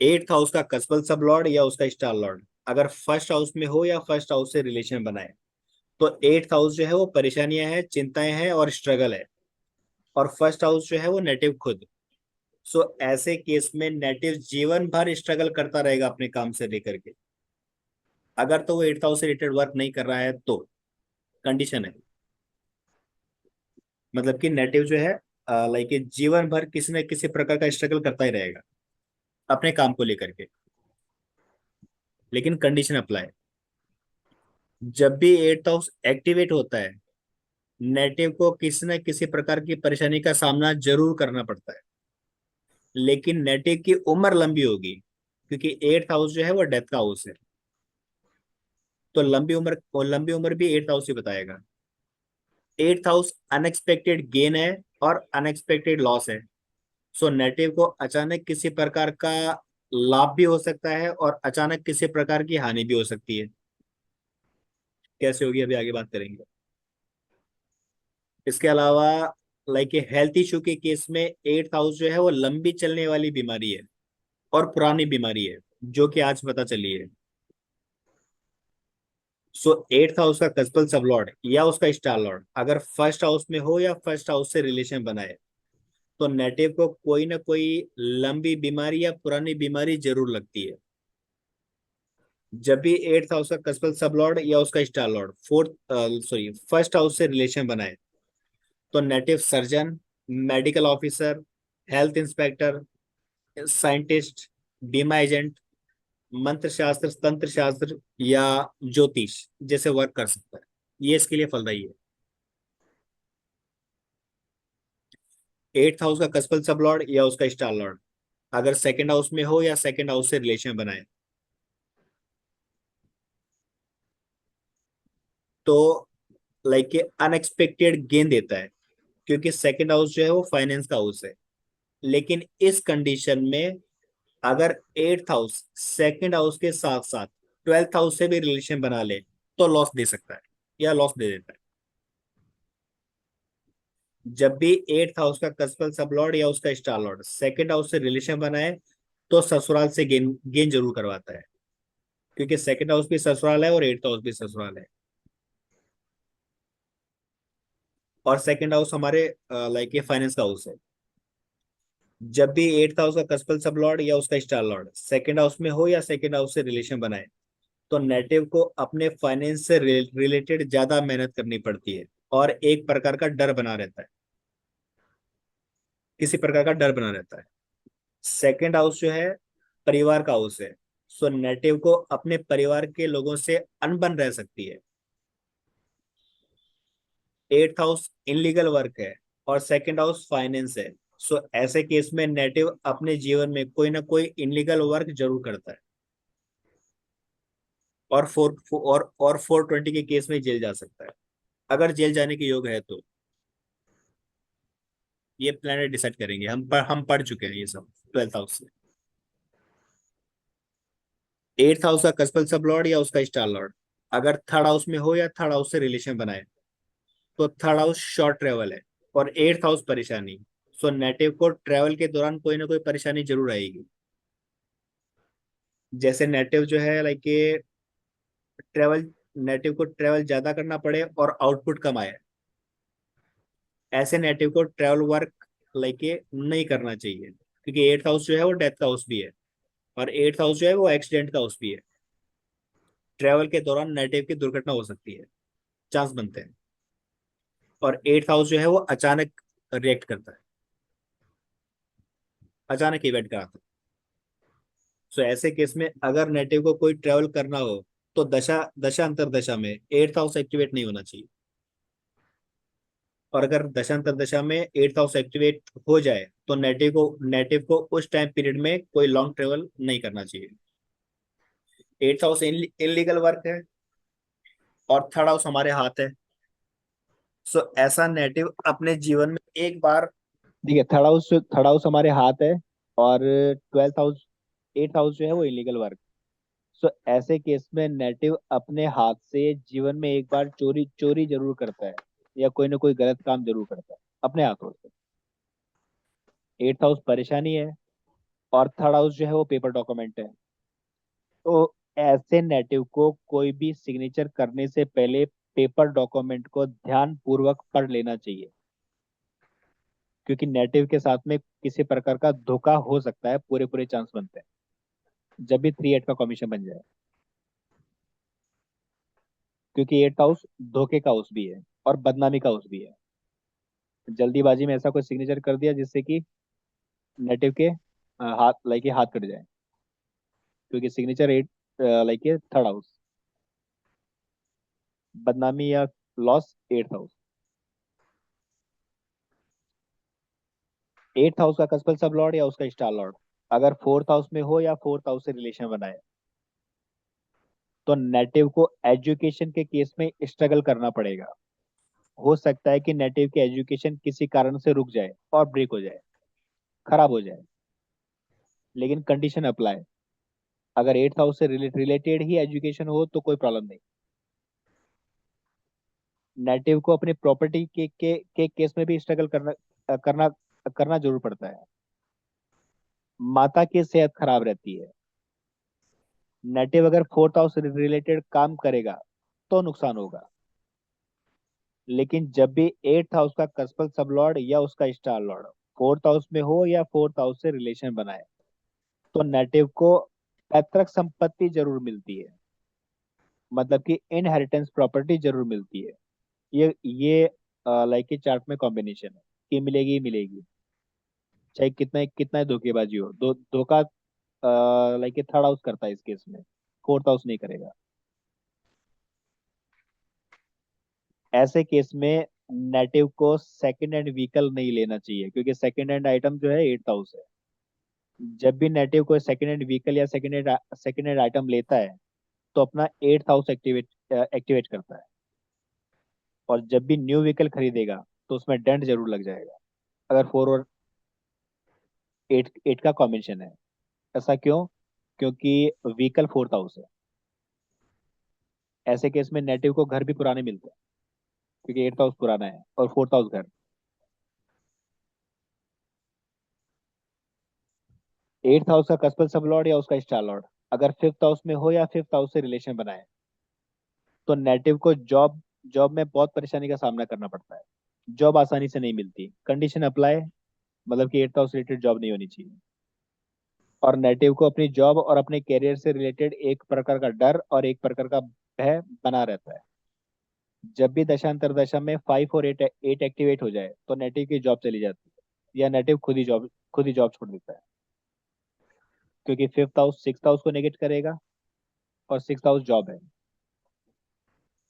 Eighth house का कसबल सब Lord या उसका स्टार लॉर्ड अगर फर्स्ट हाउस में हो या फर्स्ट हाउस से रिलेशन बनाए, तो एट्थ हाउस जो है वो परेशानियां हैं, चिंताएं हैं और स्ट्रगल है। और फर्स्ट हाउस जो है वो नेटिव खुद। सो ऐसे केस में नेटिव जीवन भर स्ट्रगल करता रहेगा अपने काम से लेकर के। अगर तो वो एट्थ हाउस से रिलेटेड वर्क नहीं कर रहा है तो कंडीशन है, मतलब कि नेटिव जो है लाइक जीवन भर किसी न किसी प्रकार का स्ट्रगल करता ही रहेगा अपने काम को लेकर के। लेकिन कंडीशन अप्लाई, जब भी एट्थ हाउस एक्टिवेट होता है, नेटिव को किसी न किसी प्रकार की परेशानी का सामना जरूर करना पड़ता है। लेकिन नेटिव की उम्र लंबी होगी, क्योंकि एट्थ हाउस जो है वो डेथ का हाउस है। तो लंबी उम्र भी एट्थ हाउस ही बताएगा। एट्थ हाउस अनएक्सपेक्टेड गेन है और अनएक्सपेक्टेड लॉस है। सो नेटिव को अचानक किसी प्रकार का लाभ भी हो सकता है और अचानक किसी प्रकार की हानि भी हो सकती है। कैसे होगी अभी आगे बात करेंगे। इसके अलावा लाइक हेल्थ इशू के केस में एट्थ हाउस जो है वो लंबी चलने वाली बीमारी है और पुरानी बीमारी है, जो कि आज पता चली है। सो एट्थ हाउस का कस्बल सब लॉर्ड या उसका स्टार लॉर्ड अगर फर्स्ट हाउस में हो या फर्स्ट हाउस से रिलेशन बनाए, तो नेटिव को कोई ना कोई लंबी बीमारी या पुरानी बीमारी जरूर लगती है। जब भी एट्थ हाउस का कस्बल सब लॉर्ड या उसका स्टार लॉर्ड फर्स्ट हाउस से रिलेशन बनाए, तो native surgeon, medical officer, health inspector, scientist, बीमा एजेंट, मंत्र शास्त्र, तंत्र शास्त्र या ज्योतिष जैसे वर्क कर सकता है। ये इसके लिए फलदायी है। एट्थ हाउस का कस्बल सब लॉर्ड या उसका स्टार लॉर्ड अगर सेकंड हाउस में हो या सेकंड हाउस से रिलेशन बनाए, तो लाइक अनएक्सपेक्टेड गेन देता है, क्योंकि सेकंड हाउस जो है वो फाइनेंस का हाउस है। लेकिन इस कंडीशन में अगर एट्थ हाउस सेकंड हाउस के साथ साथ ट्वेल्थ हाउस से भी रिलेशन बना ले, तो लॉस दे सकता है या लॉस दे देता है। जब भी एट्थ हाउस का कस्बल सब लॉर्ड या उसका स्टार लॉर्ड सेकंड हाउस से रिलेशन बनाए, तो ससुराल से गेन गेन जरूर करवाता है, क्योंकि सेकंड हाउस भी ससुराल है और एट्थ हाउस भी ससुराल है। और सेकंड हाउस हमारे लाइक ये फाइनेंस का हाउस है। जब भी एट्थ हाउस का कस्बल सब लॉर्ड या उसका स्टार लॉर्ड सेकंड हाउस में हो या सेकंड हाउस से रिलेशन बनाए, तो नेटिव को अपने फाइनेंस से रिलेटेड ज्यादा मेहनत करनी पड़ती है और एक प्रकार का डर बना रहता है, किसी प्रकार का डर बना रहता है। सेकंड हाउस जो है परिवार का हाउस है। सो नेटिव को अपने परिवार के लोगों से अनबन रह सकती है। एट्थ हाउस इनलीगल वर्क है और सेकंड हाउस फाइनेंस है। सो ऐसे केस में नेटिव अपने जीवन में कोई ना कोई इनलीगल वर्क जरूर करता है और 420 के केस में जेल जा सकता है। अगर जेल जाने के योग है तो ये प्लेनेट डिसाइड करेंगे। हम पढ़ चुके हैं ये सब ट्वेल्थ हाउस से। एट्थ हाउस का कस्बल सब लॉर्ड या उसका स्टार लॉर्ड अगर थर्ड हाउस में हो या थर्ड हाउस से रिलेशन बनाए, तो थर्ड हाउस शॉर्ट ट्रेवल है और एट्थ हाउस परेशानी। सो नेटिव को ट्रेवल के दौरान कोई ना कोई परेशानी जरूर आएगी। जैसे नेटिव जो है लाइक ये ट्रेवल नेटिव को ट्रेवल ज्यादा करना पड़े और आउटपुट कम आए, ऐसे नेटिव को ट्रेवल वर्क लाइक ये नहीं करना चाहिए, क्योंकि एट्थ हाउस जो है वो डेथ का हाउस भी है और एट्थ हाउस जो है वो एक्सीडेंट का हाउस भी है। ट्रेवल के दौरान नेटिव की दुर्घटना हो सकती है, चांस बनते हैं। और एट्थ हाउस जो है वो अचानक रिएक्ट करता है, अचानक इवेंट कराता है। सो ऐसे केस में अगर नेटिव को कोई ट्रेवल करना हो, तो दशा दशा अंतर दशा में एट्थ हाउस एक्टिवेट नहीं होना चाहिए। और अगर दशांतर दशा में एट्थ हाउस एक्टिवेट हो जाए, तो नेटिव को उस टाइम पीरियड में कोई लॉन्ग ट्रेवल नहीं करना चाहिए। एट्थ हाउस इनलीगल वर्क है और थर्ड हाउस हमारे हाथ है। सो ऐसा नेटिव अपने जीवन में एक बार, देखिए थर्ड हाउस हमारे हाथ है और ट्वेल्थ हाउस एट्थ हाउस जो है वो इलीगल वर्क। सो ऐसे केस में नेटिव अपने हाथ से जीवन में एक बार चोरी चोरी जरूर करता है या कोई ना कोई गलत काम जरूर करता है अपने हाथों से। एट्थ हाउस परेशानी है और थर्ड हाउस जो है वो पेपर डॉक्यूमेंट है। तो ऐसे नेटिव को कोई भी सिग्नेचर करने से पहले पेपर डॉक्यूमेंट को ध्यान पूर्वक पढ़ लेना चाहिए, क्योंकि नेटिव के साथ में किसी प्रकार का धोखा हो सकता है, पूरे पूरे चांस बनते हैं जब भी 3/8 का कमीशन बन जाए। क्योंकि 8th हाउस धोखे का हाउस भी है और बदनामी का हाउस भी है। जल्दीबाजी में ऐसा कोई सिग्नेचर कर दिया जिससे कि नेटिव के हाथ लाइक हाथ कट जाए, क्योंकि सिग्नेचर 8 लाइक 3rd हाउस, बदनामी या loss 8th house. 8th house का कस्पल सब लॉर्ड या उसका स्टार लॉर्ड अगर 4th हाउस में हो या 4th हाउस से रिलेशन बनाए, तो नेटिव को एजुकेशन के केस में स्ट्रगल करना पड़ेगा। हो सकता है कि नेटिव की एजुकेशन किसी कारण से रुक जाए और ब्रेक हो जाए, खराब हो जाए। लेकिन कंडीशन अप्लाई, अगर 8th हाउस से रिलेटेड ही एजुकेशन हो तो कोई प्रॉब्लम नहीं। नेटिव को अपनी प्रॉपर्टी के केस में भी स्ट्रगल करना करना जरूर पड़ता है। माता की सेहत खराब रहती है। नेटिव अगर 4th हाउस से रिलेटेड काम करेगा तो नुकसान होगा। लेकिन जब भी 8th हाउस का कस्पल सब लॉर्ड या उसका स्टार लॉर्ड 4th हाउस में हो या 4th हाउस से रिलेशन बनाए, तो नेटिव को पैतृक संपत्ति जरूर मिलती है, मतलब कि इनहेरिटेंस प्रॉपर्टी जरूर मिलती है। ये लाइक के चार्ट में कॉम्बिनेशन है कि मिलेगी ही मिलेगी, चाहे कितना कितना धोखेबाजी हो। धोखा लाइक 3rd हाउस करता है इस केस में, 4th हाउस नहीं करेगा। ऐसे केस में नेटिव को सेकंड हैंड व्हीकल नहीं लेना चाहिए, क्योंकि सेकंड हैंड आइटम जो है 8th हाउस है। जब भी नेटिव कोई सेकंड हैंड व्हीकल या सेकंड हैंड आइटम लेता है, तो अपना 8th हाउस एक्टिवेट एक्टिवेट करता है। और जब भी न्यू व्हीकल खरीदेगा तो उसमें डेंट जरूर लग जाएगा, अगर 4 और 8 का कॉम्बिनेशन है। ऐसा क्यों? क्योंकि व्हीकल 4th हाउस है। ऐसे केस में नेटिव को घर भी पुराने मिलते हैं, क्योंकि 8th हाउस पुराना है और 4th हाउस घर। 8th हाउस का कस्पल सब लॉर्ड या उसका स्टार लॉर्ड अगर 5th हाउस में हो या 5th हाउस से रिलेशन बनाए, तो नेटिव को जॉब जॉब में बहुत परेशानी का सामना करना पड़ता है। जॉब आसानी से नहीं मिलती। कंडीशन अप्लाई, मतलब कि 8th हाउस रिलेटेड जॉब नहीं होनी चाहिए। और नेटिव को अपनी जॉब और अपने करियर से रिलेटेड एक प्रकार का डर और एक प्रकार का भय बना रहता है। जब भी दशांतर दशा में 5 और 8 एक्टिवेट हो जाए, तो नेटिव की जॉब चली जाती है या नेटिव खुद ही जॉब छोड़ देता है। क्योंकि 5th हाउस 6th हाउस को नेगेट करेगा और 6th हाउस जॉब है।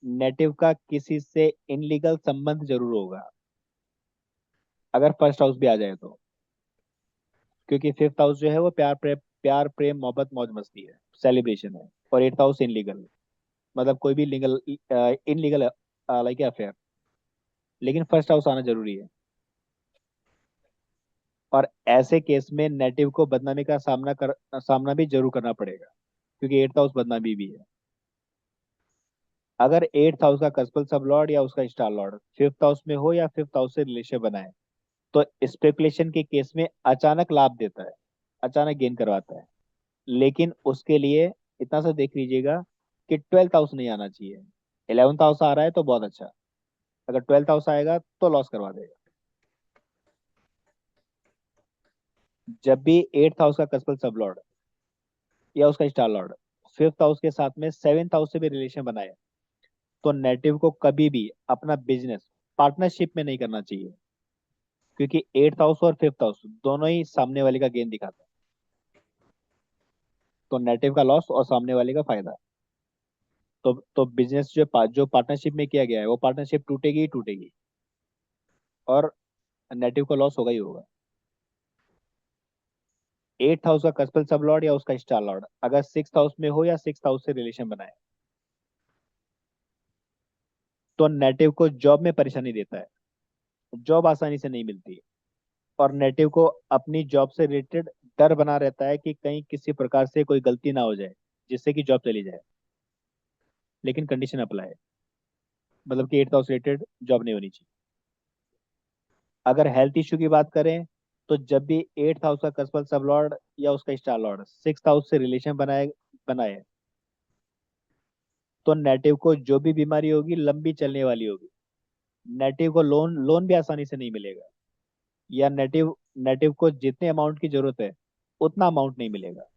नेटिव का किसी से इनलीगल संबंध जरूर होगा, अगर 1st हाउस भी आ जाए तो। क्योंकि 5th हाउस जो है वो प्यार प्रेम मोहब्बत मौज मस्ती है, सेलिब्रेशन है। और 8th हाउस इनलीगल, मतलब कोई भी लीगल इनलीगल लाइक अफेयर। लेकिन 1st हाउस आना जरूरी है। और ऐसे केस में नेटिव को बदनामी का सामना भी जरूर करना पड़ेगा, क्योंकि 8th हाउस बदनामी भी है। अगर 8th हाउस का कस्पल सब लॉर्ड या उसका स्टार लॉर्ड 5th हाउस में हो या 5th हाउस से रिलेशन बनाए, तो स्पेकुलेशन के केस में अचानक लाभ देता है, अचानक गेन करवाता है। लेकिन उसके लिए इतना सा देख लीजिएगा कि 12th हाउस नहीं आना चाहिए। 11th हाउस आ रहा है तो बहुत अच्छा, अगर 12th हाउस आएगा तो लॉस करवा देगा। जब भी 8th हाउस का कस्पल सब लॉर्ड या उसका स्टार लॉर्ड 5th हाउस के साथ में 7th हाउस से भी रिलेशन बनाए, तो नेटिव को कभी भी अपना बिजनेस पार्टनरशिप में नहीं करना चाहिए, क्योंकि 8th हाउस और 5th हाउस दोनों ही सामने वाले का गेन दिखाता है। तो नेटिव का लॉस और सामने वाले का फायदा। तो बिजनेस जो पार्टनरशिप में किया गया है वो पार्टनरशिप टूटेगी ही टूटेगी, और नेटिव को लॉस होगा ही होगा। 8th हाउस का कस्पल सब लॉर्ड या उसका स्टार लॉर्ड अगर 6th हाउस में हो या 6th हाउस से रिलेशन बनाए, तो नेटिव को जॉब में परेशानी देता है। जॉब आसानी से नहीं मिलती। और नेटिव को अपनी जॉब से रिलेटेड डर बना रहता है कि कहीं किसी प्रकार से कोई गलती ना हो जाए जिससे कि जॉब चली जाए। लेकिन कंडीशन अप्लाई, मतलब कि 8th हाउस रिलेटेड जॉब नहीं होनी चाहिए। अगर हेल्थ इश्यू की बात करें, तो जब भी 8th हाउस का कस्पल सब लॉर्ड या उसका स्टार लॉर्ड 6th हाउस से रिलेशन बनाए बनाए, तो नेटिव को जो भी बीमारी होगी लंबी चलने वाली होगी। नेटिव को लोन लोन भी आसानी से नहीं मिलेगा, या नेटिव नेटिव को जितने अमाउंट की जरूरत है उतना अमाउंट नहीं मिलेगा।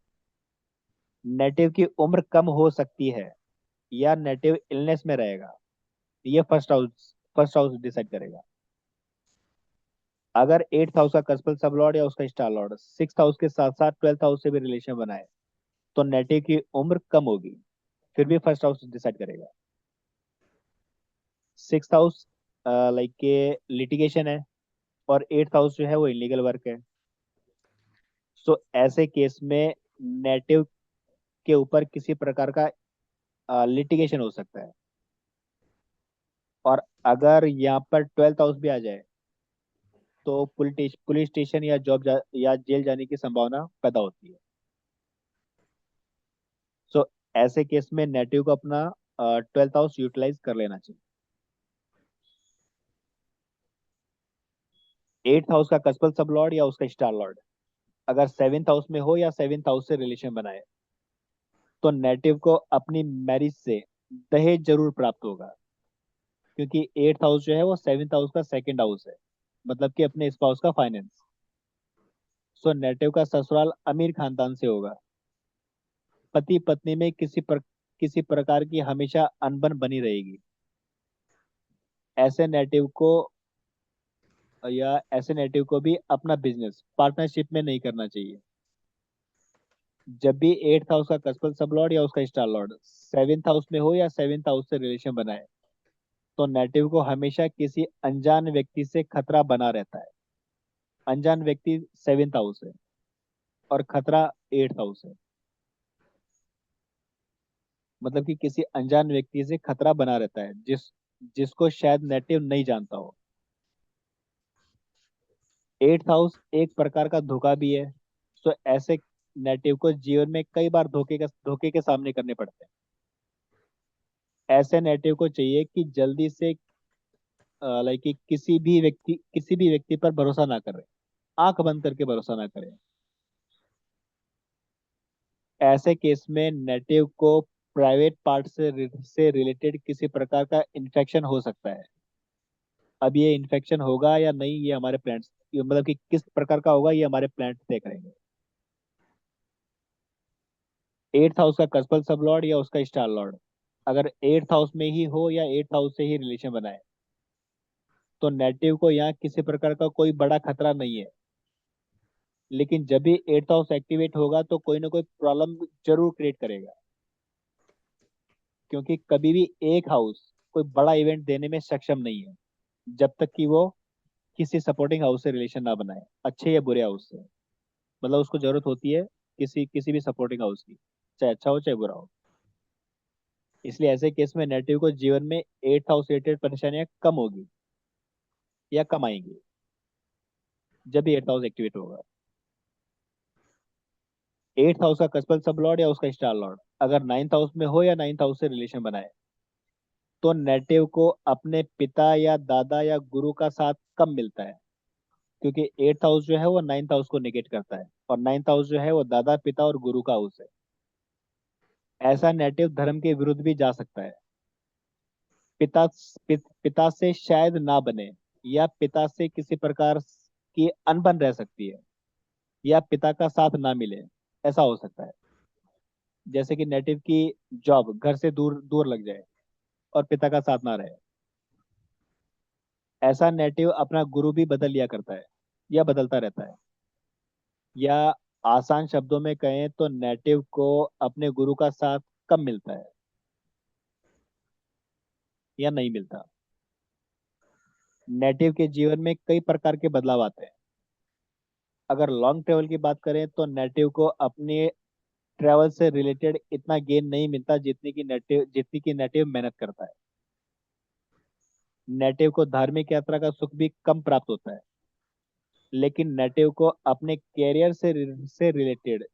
नेटिव की उम्र कम हो सकती है, या नेटिव इलनेस में रहेगा। ये फर्स्ट हाउस डिसाइड करेगा। अगर 8th हाउस का कस्पल सब लॉर्ड या उसका स्टार लॉर्ड 6th हाउस के साथ साथ 12th हाउस से भी रिलेशन बनाए, तो नेटिव की उम्र कम होगी, फिर भी फर्स्ट हाउस डिसाइड करेगा। 6th हाउस लाइक के लिटिगेशन है, और 8th हाउस जो है वो इलीगल वर्क है। सो ऐसे केस में नेटिव के ऊपर किसी प्रकार का लिटिगेशन हो सकता है। और अगर यहाँ पर 12th हाउस भी आ जाए, तो पुलिस स्टेशन या या जेल जाने की संभावना पैदा होती है। सो ऐसे केस में नेटिव को अपना 12th हाउस यूटिलाइज कर लेना चाहिए। 8th हाउस का कस्पल सब लॉर्ड या उसका स्टार लॉर्ड अगर 7th हाउस में हो या 7th हाउस से रिलेशन बनाए, तो नेटिव को अपनी मैरिज से दहेज जरूर प्राप्त होगा, क्योंकि 8th हाउस जो है वो 7th हाउस का सेकंड हाउस है, मतलब कि अपने स्पाउस का फाइनेंस। सो नेटिव का ससुराल अमीर खानदान से होगा। पति पत्नी में किसी प्रकार की हमेशा अनबन बनी रहेगी। ऐसे नेटिव को ऐसे नेटिव को भी अपना बिजनेस पार्टनरशिप में नहीं करना चाहिए। जब भी 8th हाउस का कस्पल सब लॉर्ड या उसका स्टार लॉर्ड 7th हाउस में हो या 7th हाउस से रिलेशन बनाए, तो नेटिव को हमेशा किसी अनजान व्यक्ति से खतरा बना रहता है। अनजान व्यक्ति 7th हाउस है, और खतरा 8th हाउस है। मतलब कि किसी अनजान व्यक्ति से खतरा बना रहता है, जिसको शायद नेटिव नहीं जानता हो। 8th हाउस एक प्रकार का धोखा भी है। सो ऐसे नेटिव को जीवन में कई बार धोखे के सामने करने पड़ते हैं। ऐसे नेटिव को चाहिए कि जल्दी से लाइक कि किसी भी व्यक्ति पर भरोसा ना करें, आंख बंद करके भरोसा ना करें। ऐसे केस में नेटिव को प्राइवेट पार्ट से रिलेटेड किसी प्रकार का इन्फेक्शन हो सकता है। अब ये इन्फेक्शन होगा या नहीं, ये हमारे प्लांट्स, मतलब कि किस प्रकार का होगा, ये हमारे प्लांट तय करेंगे। 8th हाउस का कस्पल सब लॉर्ड या उसका स्टार लॉर्ड अगर 8th हाउस में ही हो या 8th हाउस से ही रिलेशन बनाए, तो नेटिव को यहाँ किसी प्रकार का कोई बड़ा खतरा नहीं है। लेकिन जब भी 8th हाउस एक्टिवेट होगा, तो कोई ना कोई प्रॉब्लम जरूर क्रिएट करेगा, क्योंकि कभी भी एक हाउस कोई बड़ा इवेंट देने में सक्षम नहीं है, जब तक कि वो किसी सपोर्टिंग हाउस से रिलेशन ना बनाए, अच्छे या बुरे हाउस से। मतलब उसको जरूरत होती है किसी किसी भी सपोर्टिंग हाउस की, चाहे अच्छा हो चाहे बुरा हो। इसलिए ऐसे केस में नेटिव को जीवन में 8th हाउस रिलेटेड परेशानियां कम होगी या कम आएंगी, जब भी 8th हाउस एक्टिवेट होगा। 8th हाउस का कस्पल सब लॉर्ड या उसका स्टार लॉर्ड अगर 9th हाउस में हो या 9th हाउस से रिलेशन बनाए, तो नेटिव को अपने पिता या दादा या गुरु का साथ कम मिलता है, क्योंकि 8th हाउस जो है वो 9th हाउस को निगेट करता है, और 9th हाउस जो है वो दादा पिता और गुरु का हाउस है। ऐसा नेटिव धर्म के विरुद्ध भी जा सकता है। पिता पिता से शायद ना बने, या पिता से किसी प्रकार की अनबन रह सकती है, या पिता का साथ ना मिले, ऐसा हो सकता है। जैसे कि नेटिव की जॉब घर से दूर दूर लग जाए और पिता का साथ ना रहे। ऐसा नेटिव अपना गुरु भी बदल लिया करता है, या बदलता रहता है। या आसान शब्दों में कहें तो नेटिव को अपने गुरु का साथ कब मिलता है, या नहीं मिलता। नेटिव के जीवन में कई प्रकार के बदलाव आते हैं। अगर लॉन्ग ट्रेवल की बात करें, तो नेटिव को अपने ट्रेवल से रिलेटेड इतना गेन नहीं मिलता जितनी की नेटिव मेहनत करता है। नेटिव को धार्मिक यात्रा का सुख भी कम प्राप्त होता है। लेकिन नेटिव को अपने कैरियर से रिलेटेड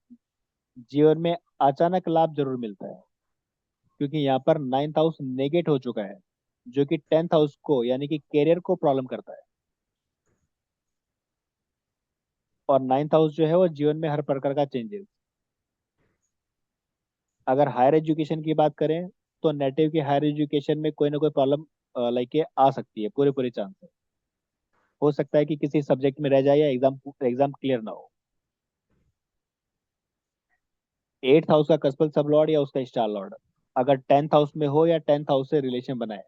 जीवन में अचानक लाभ जरूर मिलता है, क्योंकि यहाँ पर 9th हाउस नेगेट हो चुका है, जो कि 10th हाउस को यानी कि कैरियर को प्रॉब्लम करता है। और नाइन्थ हाउस जो है वो जीवन में हर प्रकार का चेंजेस। अगर हायर एजुकेशन की बात करें तो नेटिव की हायर एजुकेशन में कोई ना कोई प्रॉब्लम लाइक के आ सकती है, पूरे पूरे चांस है। हो सकता है कि किसी सब्जेक्ट में रह जाए या एग्जाम एग्जाम क्लियर ना हो। एट्थ हाउस का कस्पल सब लॉर्ड या उसका स्टार लॉर्ड अगर टेंथ हाउस में हो या टेंथ हाउस से रिलेशन बनाए,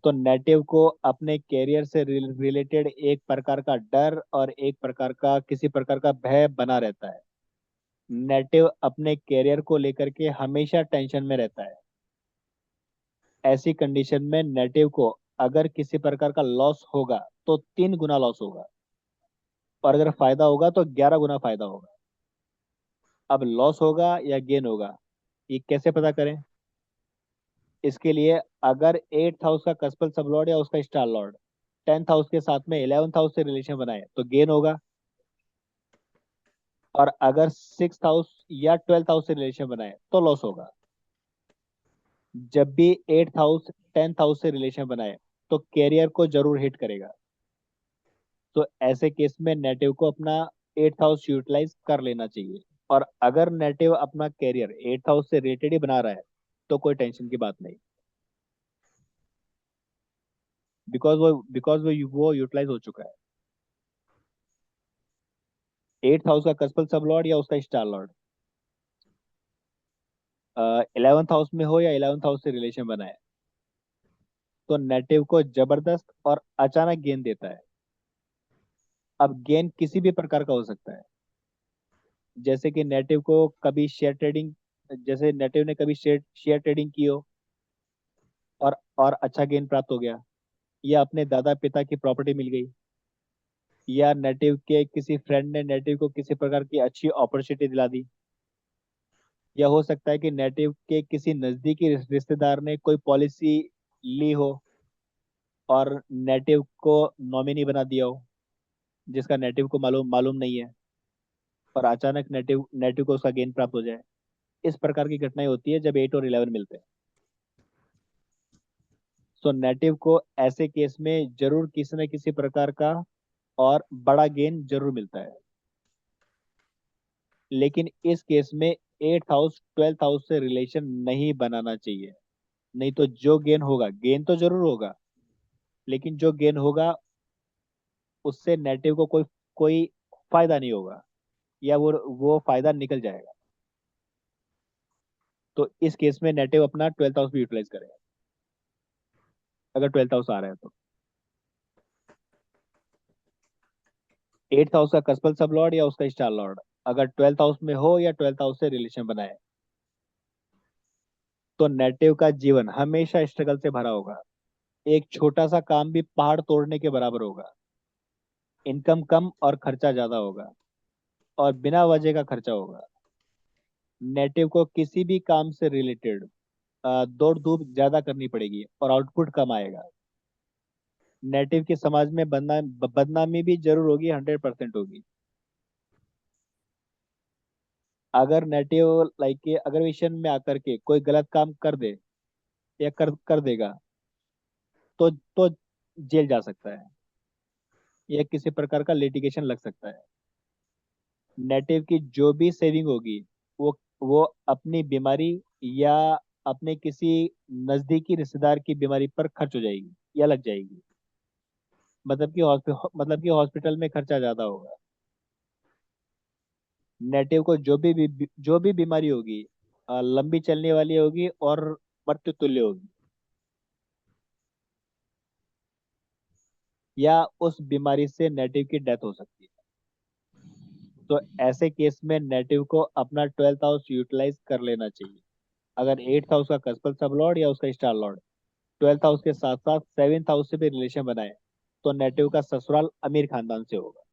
तो नेटिव को अपने कैरियर से रिलेटेड एक प्रकार का डर और एक प्रकार का किसी प्रकार का भय बना रहता है। नेटिव अपने कैरियर को लेकर के हमेशा टेंशन में रहता है। ऐसी कंडीशन में नेटिव को अगर किसी प्रकार का लॉस होगा तो 3 गुना लॉस होगा, और अगर फायदा होगा तो 11 गुना फायदा होगा। अब लॉस होगा या गेन होगा, ये कैसे पता करें? इसके लिए अगर एट्थ हाउस का कस्पल सब लॉर्ड या उसका स्टार लॉर्ड टेंथ हाउस के साथ में इलेवेंथ हाउस से रिलेशन बनाए तो गेन होगा, और अगर सिक्स हाउस या ट्वेल्थ हाउस से रिलेशन बनाए तो लॉस होगा। जब भी एट्थ हाउस टेंथ हाउस से रिलेशन बनाए तो कैरियर को जरूर हिट करेगा। तो ऐसे केस में नेटिव को अपना एट्थ हाउस यूटिलाइज कर लेना चाहिए। और अगर नेटिव अपना कैरियर एट्थ हाउस से रिलेटेड ही बना रहा है तो कोई टेंशन की बात नहीं, बिकॉज वो यूटिलाइज हो चुका है। एट्थ हाउस का कस्पल सब लॉर्ड या उसका स्टार लॉर्ड इलेवेंथ हाउस में हो या इलेवेंथ हाउस से रिलेशन बनाए, तो नेटिव को जबरदस्त और अचानक गेन देता है। अब गेन किसी भी प्रकार का हो सकता है, जैसे कि नेटिव को कभी शेयर ट्रेडिंग जैसे नेटिव ने कभी शेयर शेयर ट्रेडिंग की हो और अच्छा गेन प्राप्त हो गया, या अपने दादा पिता की प्रॉपर्टी मिल गई, या नेटिव के किसी फ्रेंड ने नेटिव को किसी प्रकार की अच्छी अपॉर्चुनिटी दिला दी, या हो सकता है कि नेटिव के किसी नजदीकी रिश्तेदार ने कोई पॉलिसी ली हो और नेटिव को नॉमिनी बना दिया हो, जिसका नेटिव को मालूम मालूम नहीं है, और अचानक नेटिव नेटिव को उसका गेन प्राप्त हो जाए। इस प्रकार की घटनाएं होती है जब 8 और 11 मिलते हैं। सो नेटिव को ऐसे केस में जरूर किसी न किसी प्रकार का और बड़ा गेन जरूर मिलता है। लेकिन इस केस में एट्थ हाउस ट्वेल्थ हाउस से रिलेशन नहीं बनाना चाहिए। नहीं तो जो गेन होगा, गेन तो जरूर होगा, लेकिन जो गेन होगा उससे नेटिव को कोई कोई फायदा नहीं होगा, या वो फायदा निकल जाएगा। तो इस केस में नेटिव अपना ट्वेल्थ हाउस भी यूटिलाइज करेगा, अगर ट्वेल्थ हाउस आ रहा है तो। एट्थ हाउस का कस्पल सब लॉर्ड या उसका स्टार लॉर्ड अगर ट्वेल्थ हाउस में हो या ट्वेल्थ हाउस से रिलेशन बनाए, तो नेटिव का जीवन हमेशा स्ट्रगल से भरा होगा। एक छोटा सा काम भी पहाड़ तोड़ने के बराबर होगा। इनकम कम और खर्चा ज्यादा होगा, और बिना वजह का खर्चा होगा। नेटिव को किसी भी काम से रिलेटेड दौड़ धूप ज्यादा करनी पड़ेगी और आउटपुट कम आएगा। नेटिव के समाज में बदनामी भी जरूर होगी, 100% होगी। अगर नेटिव लाइक के अगर विषय में आकर के कोई गलत काम कर दे या कर कर देगा, तो जेल जा सकता है, या किसी प्रकार का लिटिगेशन लग सकता है। नेटिव की जो भी सेविंग होगी वो वो अपनी बीमारी या अपने किसी नजदीकी रिश्तेदार की बीमारी पर खर्च हो जाएगी या लग जाएगी। मतलब कि हॉस्पिटल में खर्चा ज्यादा होगा। नेटिव को जो भी बीमारी होगी लंबी चलने वाली होगी और मृत्यु तुल्य होगी, या उस बीमारी से नेटिव की डेथ हो सकती है। तो ऐसे केस में नेटिव को अपना ट्वेल्थ हाउस यूटिलाइज कर लेना चाहिए। अगर एट्थ हाउस का कस्पल सब लॉर्ड या उसका स्टार लॉर्ड ट्वेल्थ हाउस के साथ साथ सेवेंथ हाउस से भी रिलेशन बनाए, तो नेटिव का ससुराल अमीर खानदान से होगा।